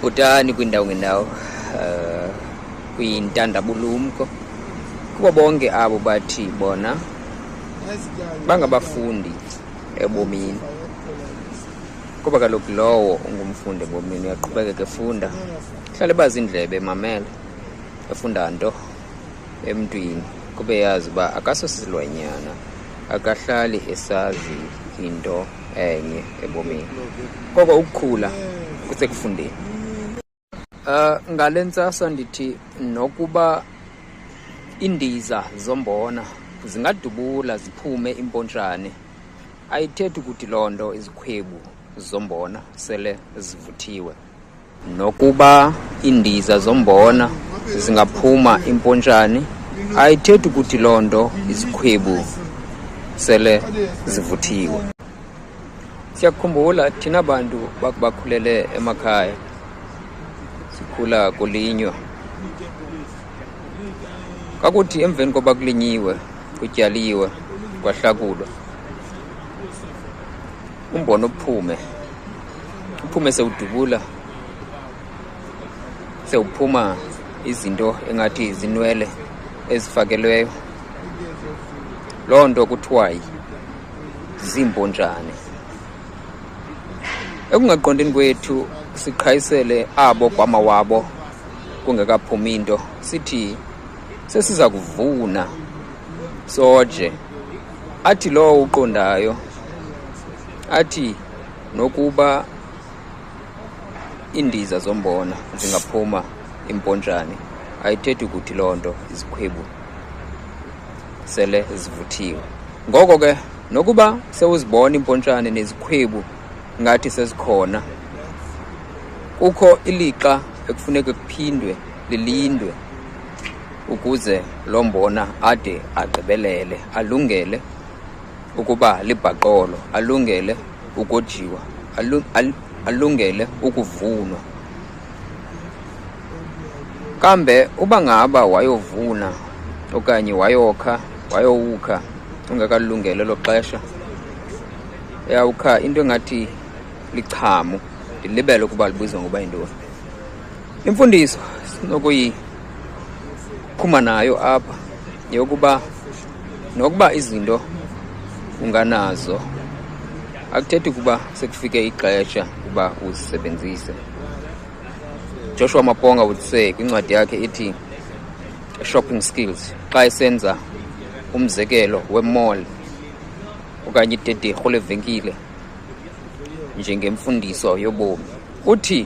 Bhutani kwindawo ngendawo kwintandabulumko kubo bonke abo bathi bona bangabafundi ebomini, kuba kaloku lowo ungumfundi ebomini uyaqhubekeka efunda, hlale bazi indlebe emamele, efunda nto emntwini kube yazi uba akasosilwanyana, akahlali esazi into enye ebomini. Koko ukukhula kusekufundeni. Ngale ntsasa ndithi nokuba indiza zombona zingadubula ziphume impontshane, ayithethi ukuthi loo nto izikhwebu zombona sele zivuthiwe. Nokuba indiza zombona zingaphuma impontshane, ayithethi ukuthi loo nto izikhwebu sele zivuthiwe. Siyakhumbula thina bantu bakhulele emakhaya, sikhula kulinywa. Kakuthi emveni koba kulinyiwe, kutyaliwe, kwahlakulwa, umbona uphume sewudubula, sewuphuma izinto engathi zinwele ezifakelweyo. Loo nto kuthiwa ziimpontshane. Ekungaqondeni kwethu siqhayisele abo kwamawabo kungekaphumi into, sithi sesiza kuvuna soje. Athi lowo uqondayo, athi nokuba indiza zombona zingaphuma impontshane, ayithethi ukuthi loo nto izikhwebu sele zivuthiwe. Ngoko ke nokuba sewuzibona impontshane nezikhwebu ngathi sezikhona, kukho ilixa ekufuneka kuphindwe lilindwe ukuze lo mbona ade agqibelele, alungele ukuba libhaqolo, alungele ukojiwa, alungele ukuvunwa. Kambe uba ngaba wayovuna okanye wayowukha ungekalungele lo xesha, uyawukha into engathi lichamu, ndilibele ukuba libizwa ngoba yintoni. Imfundiso sinokuyiphuma nayo apha yokuba nokuba izinto unganazo, akuthethi ukuba sekufike ixesha uba uzisebenzise. Joshua Maponga would say kwincwadi yakhe ithi shopping skills, xa esenza umzekelo wemall okanye idederhu levenkile njengemfundiso yobomi, uthi